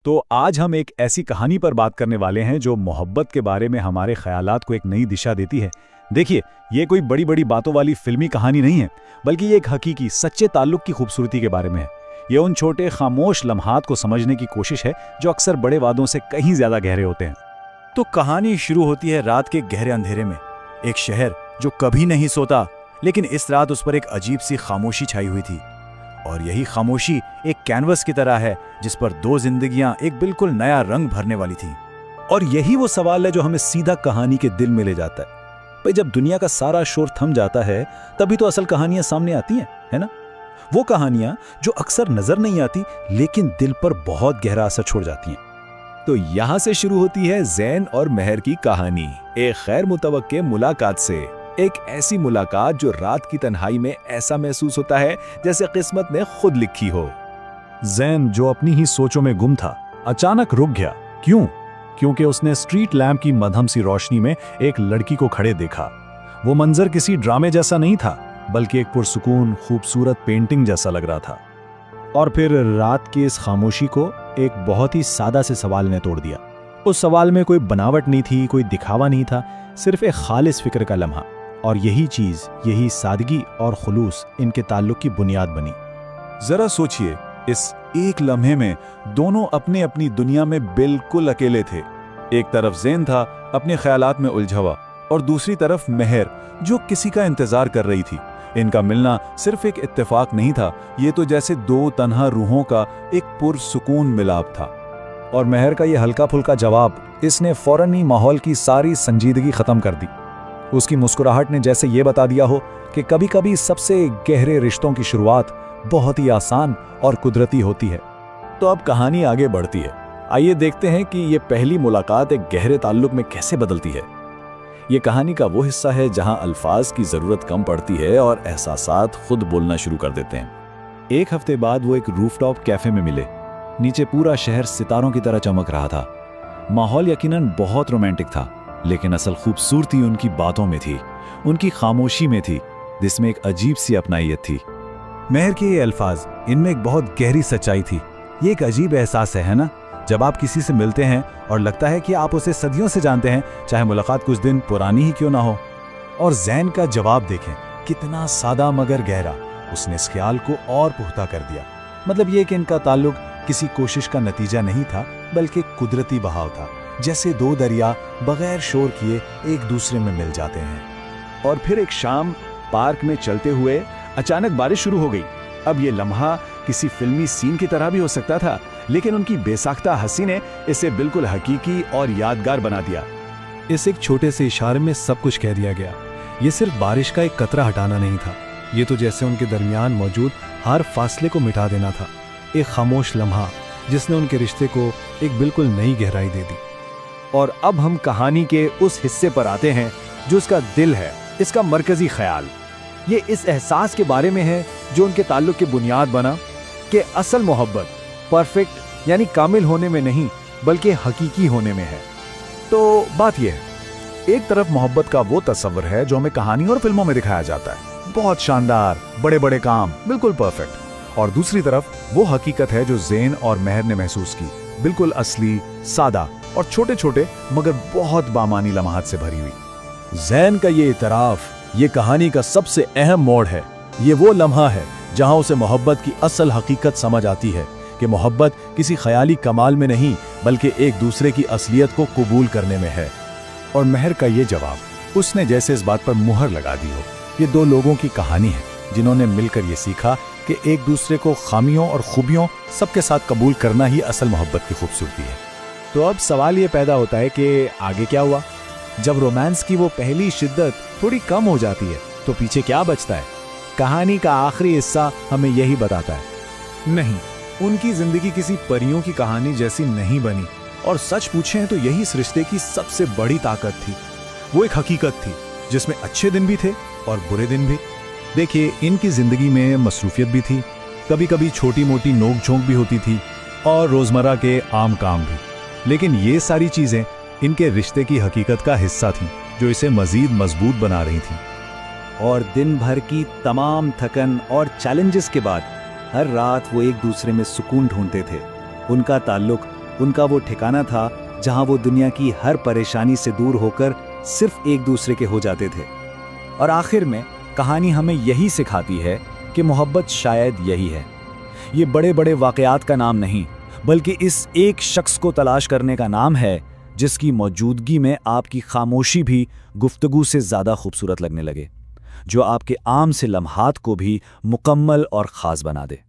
तो आज हम एक ऐसी कहानी पर बात करने वाले हैं जो मोहब्बत के बारे में हमारे ख्यालात को एक नई दिशा देती है। देखिए, ये कोई बड़ी बड़ी बातों वाली फिल्मी कहानी नहीं है, बल्कि ये एक हकीकी सच्चे ताल्लुक की खूबसूरती के बारे में है। ये उन छोटे खामोश लम्हात को समझने की कोशिश है जो अक्सर बड़े वादों से कहीं ज्यादा गहरे होते हैं। तो कहानी शुरू होती है रात के गहरे अंधेरे में। एक शहर जो कभी नहीं सोता, लेकिन इस रात उस पर एक अजीब सी खामोशी छाई हुई थी। और यही खामोशी एक कैनवस की तरह है जिस पर दो जिंदगियां एक बिल्कुल नया रंग भरने वाली थी। और यही वो सवाल है जो हमें सीधा कहानी के दिल में ले जाता है। भाई, जब दुनिया का सारा शोर थम जाता है तभी तो असल कहानियां सामने आती हैं, है ना? वो कहानियां जो अक्सर नजर नहीं आती लेकिन दिल पर बहुत गहरा असर छोड़ जाती हैं। तो यहाँ से शुरू होती है ज़ैन और महर की कहानी, एक खैर मुतवक्के मुलाकात से। एक ऐसी मुलाकात जो रात की तन्हाई में ऐसा महसूस होता है जैसे किस्मत ने खुद लिखी हो। ज़ैन, जो अपनी ही सोचों में गुम था, अचानक रुक गया। क्यों? क्योंकि उसने स्ट्रीट लैंप की मध्यम सी रोशनी में एक लड़की को खड़े देखा। वो मंजर किसी ड्रामे जैसा नहीं था, बल्कि एक पुरसुकून खूबसूरत पेंटिंग जैसा लग रहा था। और फिर रात की इस खामोशी को एक बहुत ही सादा से सवाल ने तोड़ दिया। उस सवाल में कोई बनावट नहीं थी, कोई दिखावा नहीं था, सिर्फ एक खालिस फिक्र का लम्हा। और यही चीज, यही सादगी और खुलूस इनके ताल्लुक की बुनियाद बनी। जरा सोचिए, इस एक लम्हे में दोनों अपने अपनी दुनिया में बिल्कुल अकेले थे। एक तरफ ज़ैन था अपने ख्यालात में उलझा हुआ, और दूसरी तरफ महर जो किसी का इंतजार कर रही थी। इनका मिलना सिर्फ एक इत्तेफाक नहीं था, ये तो जैसे दो तन्हा रूहों का एक पुरसुकून मिलाप था। और महर का ये हल्का फुल्का जवाब, इसने फौरन ही माहौल की सारी संजीदगी खत्म कर दी। उसकी मुस्कुराहट ने जैसे ये बता दिया हो कि कभी कभी सबसे गहरे रिश्तों की शुरुआत बहुत ही आसान और कुदरती होती है। तो अब कहानी आगे बढ़ती है। आइए देखते हैं कि ये पहली मुलाकात एक गहरे ताल्लुक में कैसे बदलती है। ये कहानी का वो हिस्सा है जहां अल्फाज की जरूरत कम पड़ती है और एहसासात खुद बोलना शुरू कर देते हैं। एक हफ्ते बाद वो एक रूफटॉप कैफे में मिले। नीचे पूरा शहर सितारों की तरह चमक रहा था। माहौल यकीनन बहुत रोमांटिक था, लेकिन असल खूबसूरती उनकी बातों में थी, उनकी खामोशी में थी, जिसमें एक अजीब सी अपनाइयत थी। महर के ये अल्फाज, इनमें एक बहुत गहरी सच्चाई थी। ये एक अजीब एहसास है ना? जब आप किसी से मिलते हैं और लगता है कि आप उसे सदियों से जानते हैं, चाहे मुलाकात कुछ दिन पुरानी ही क्यों ना हो। और ज़ैन का जवाब देखें, कितना सादा मगर गहरा। उसने इस ख्याल को और पुख्ता कर दिया। मतलब ये कि इनका ताल्लुक किसी कोशिश का नतीजा नहीं था, बल्कि कुदरती बहाव था, जैसे दो दरिया बगैर शोर किए एक दूसरे में मिल जाते हैं। और फिर एक शाम पार्क में चलते हुए अचानक बारिश शुरू हो गई। अब ये लम्हा किसी फिल्मी सीन की तरह भी हो सकता था, लेकिन उनकी बेसाख्ता हंसी ने इसे बिल्कुल हकीकी और यादगार बना दिया। इस एक छोटे से इशारे में सब कुछ कह दिया गया। ये सिर्फ बारिश का एक कतरा हटाना नहीं था, ये तो जैसे उनके दरमियान मौजूद हर फासले को मिटा देना था। एक खामोश लम्हा जिसने उनके रिश्ते को एक बिल्कुल नई गहराई दे दी। और अब हम कहानी के उस हिस्से पर आते हैं जो इसका दिल है, इसका मरकजी ख्याल। ये इस एहसास के बारे में है जो उनके ताल्लुक की बुनियाद बना कि असल मोहब्बत परफेक्ट यानी कामिल होने में नहीं, बल्कि हकीकी होने में है। तो बात यह है, एक तरफ मोहब्बत का वो तस्वर है जो हमें कहानी और फिल्मों में दिखाया जाता है, बहुत शानदार, बड़े बड़े काम, बिल्कुल परफेक्ट। और दूसरी तरफ वो हकीकत है जो ज़ैन और महर ने महसूस की, बिल्कुल असली, सादा और छोटे छोटे मगर बहुत बामानी लम्हात से भरी हुई। ज़ैन का ये इतराफ ये कहानी का सबसे अहम मोड़ है। ये वो लम्हा है जहां उसे मोहब्बत की असल हकीकत समझ आती है कि मोहब्बत किसी ख्याली कमाल में नहीं, बल्कि एक दूसरे की असलियत को कबूल करने में है। और महर का ये जवाब, उसने जैसे इस बात पर मुहर लगा दी हो। ये दो लोगों की कहानी है जिन्होंने मिलकर ये सीखा कि एक दूसरे को खामियों और खूबियों सबके साथ कबूल करना ही असल मोहब्बत की खूबसूरती है। तो अब सवाल ये पैदा होता है कि आगे क्या हुआ? जब रोमांस की वो पहली शिद्दत थोड़ी कम हो जाती है तो पीछे क्या बचता है? कहानी का आखिरी हिस्सा हमें यही बताता है। नहीं, उनकी जिंदगी किसी परियों की कहानी जैसी नहीं बनी। और सच पूछें तो यही इस रिश्ते की सबसे बड़ी ताकत थी। वो एक हकीकत थी जिसमें अच्छे दिन भी थे और बुरे दिन भी। देखिए, इनकी जिंदगी में मसरूफियत भी थी, कभी कभी छोटी मोटी नोक झोंक भी होती थी, और रोजमर्रा के आम काम भी। लेकिन ये सारी चीजें इनके रिश्ते की हकीकत का हिस्सा थीं, जो इसे मजीद मजबूत बना रही थीं। और दिन भर की तमाम थकन और चैलेंजेस के बाद हर रात वो एक दूसरे में सुकून ढूंढते थे। उनका ताल्लुक उनका वो ठिकाना था जहां वो दुनिया की हर परेशानी से दूर होकर सिर्फ एक दूसरे के हो जाते थे। और आखिर में कहानी हमें यही सिखाती है कि मोहब्बत शायद यही है। ये बड़े बड़े वाकयात का नाम नहीं, बल्कि इस एक शख्स को तलाश करने का नाम है जिसकी मौजूदगी में आपकी खामोशी भी गुफ्तगू से ज़्यादा खूबसूरत लगने लगे, जो आपके आम से लम्हात को भी मुकम्मल और ख़ास बना दे।